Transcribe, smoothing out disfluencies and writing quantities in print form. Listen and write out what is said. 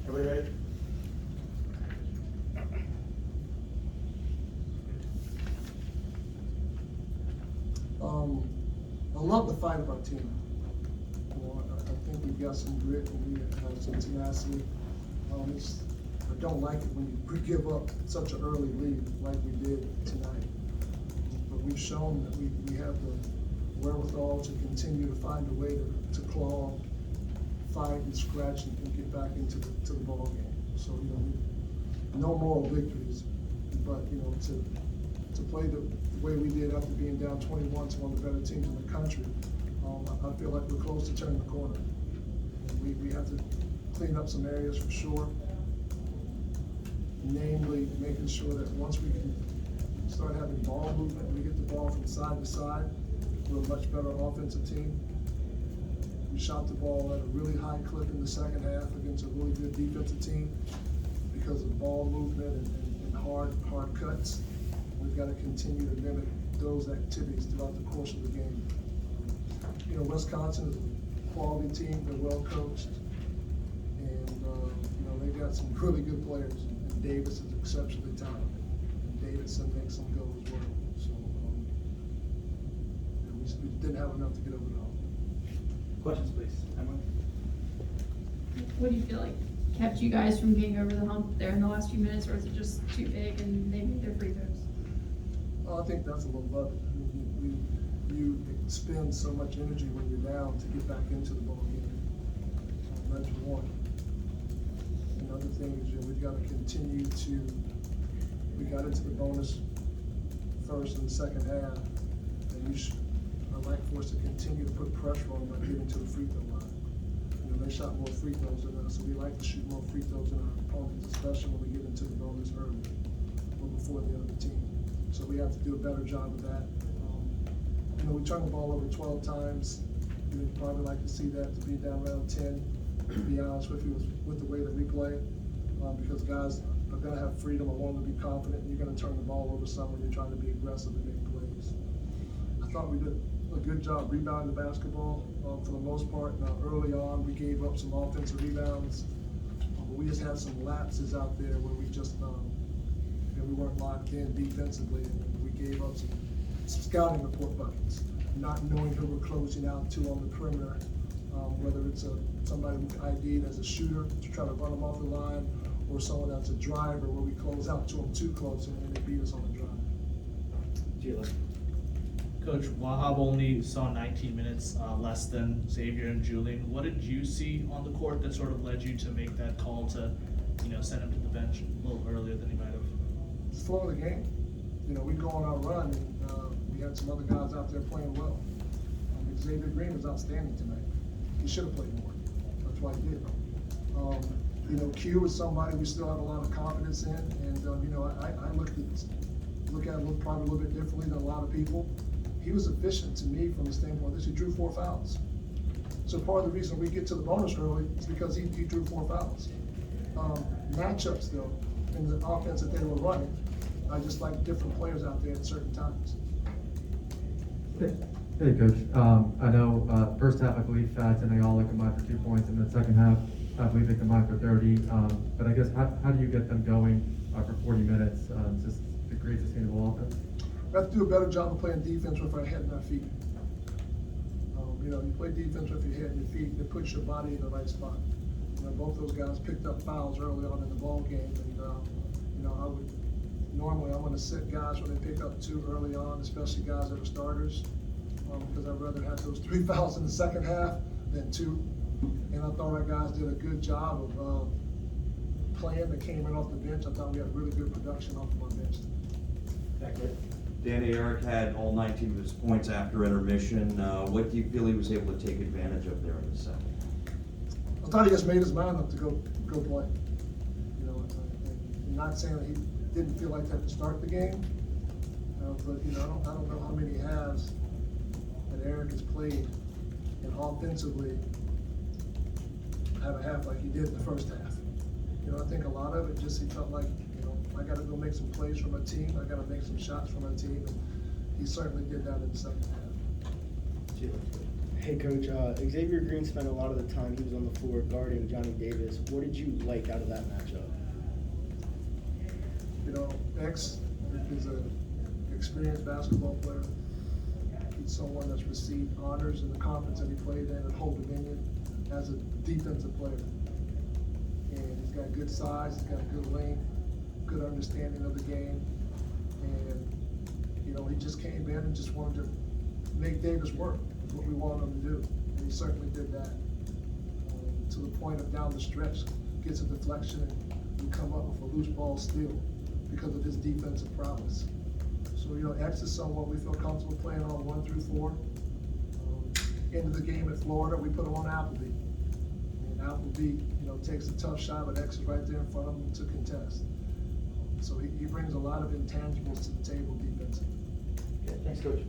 Everybody ready? I love the fight of our team. You know, I think we've got some grit and we have some tenacity. I don't like it when you give up such an early lead like we did tonight. But we've shown that we have the wherewithal to continue to find a way to claw, fight, and scratch and get back into the ball game. So, you know, no moral victories, but, you know, to play the way we did after being down 21 to one of the better teams in the country, I feel like we're close to turning the corner. And we have to clean up some areas for sure, namely making sure that once we can start having ball movement, we get the ball from side to side, we're a much better offensive team. We shot the ball at a really high clip in the second half against a really good defensive team because of ball movement and hard cuts. We've got to continue to mimic those activities throughout the course of the game. You know, Wisconsin is a quality team, they're well coached, and you know, they've got some really good players, and Davis is exceptionally talented, and Davidson makes them go as well. So you know, we didn't have enough to get over the hump. Questions, please. Emily? What do you feel like kept you guys from getting over the hump there in the last few minutes, or is it just too big and they made their free throws? Well, I think that's a little of it. I mean, you expend so much energy when you're down to get back into the ball game. That's one. Another thing is, you know, we've got to continue to. We got into the bonus first and the second half, and I'd like for us to continue to put pressure on them by getting to the free throw line. You know, they shot more free throws than us, so we like to shoot more free throws than our opponents, especially when we get into the bonus early or before the other team. So we have to do a better job of that. You know, we turned the ball over 12 times. You know, you'd probably like to see that to be down around 10, to be honest with you, with the way that we play. Because guys are going to have freedom and want to be confident, and you're going to turn the ball over some when you're trying to be aggressive and make plays. I thought we did a good job rebounding the basketball for the most part. Now, early on, we gave up some offensive rebounds. But we just had some lapses out there where we just we weren't locked in defensively, and we gave up some scouting report buckets, not knowing who we're closing out to on the perimeter, whether it's somebody we ID'd as a shooter to try to run them off the line, or someone that's a driver where we close out to them too close and they beat us on the drive. Coach, Wahab only saw 19 minutes less than Xavier and Julian. What did you see on the court that sort of led you to make that call to, you know, send him to the bench a little earlier than he might have? It's the flow of the game. You know, we go on our run, and we had some other guys out there playing well. Xavier Green was outstanding tonight. He should have played more. That's why he did. You know, Q is somebody we still have a lot of confidence in, and you know, I look at him probably a little bit differently than a lot of people. He was efficient to me from the standpoint that he drew 4 fouls. So part of the reason we get to the bonus early is because he drew 4 fouls. Matchups though, in the offense that they were running, I just like different players out there at certain times. Hey, Coach. I know first half, I believe Fats and Ayala combined for 2 points, and the second half, I believe they combined for 30. But I guess, how do you get them going for 40 minutes just to create sustainable offense? We have to do a better job of playing defense with our head and our feet. You know, you play defense with your head and your feet, it puts your body in the right spot. You know, both those guys picked up fouls early on in the ball game, and you know, normally I'm going to sit guys when they pick up 2 early on, especially guys that are starters, because I'd rather have those 3 fouls in the second half than 2. And I thought our guys did a good job of playing. They came in off the bench. I thought we had really good production off of our bench. Danny Eric had all 19 of his points after intermission. What do you feel he was able to take advantage of there in the second? I thought he just made his mind up to go play. You know, I'm not saying that he didn't feel like that to start the game, but you know, I don't know how many halves that Eric has played, and offensively have a half like he did in the first half. You know, I think a lot of it just he felt like, you know, I got to go make some plays for my team. I got to make some shots for my team, and he certainly did that in the second half. Hey, Coach. Xavier Green spent a lot of the time he was on the floor guarding Johnny Davis. What did you like out of that matchup? You know, X is an experienced basketball player. He's someone that's received honors in the conference that he played in at Old Dominion as a defensive player. And he's got good size, he's got good length, good understanding of the game. And, you know, he just came in and just wanted to make Davis work. That's what we wanted him to do. And he certainly did that. To the point of down the stretch, gets a deflection and we come up with a loose ball steal because of his defensive prowess. So, you know, X is someone we feel comfortable playing on 1 through 4. Into the game at Florida, we put him on Appleby. And Appleby, you know, takes a tough shot, but X is right there in front of him to contest. So he brings a lot of intangibles to the table defensively. Okay, thanks, Coach.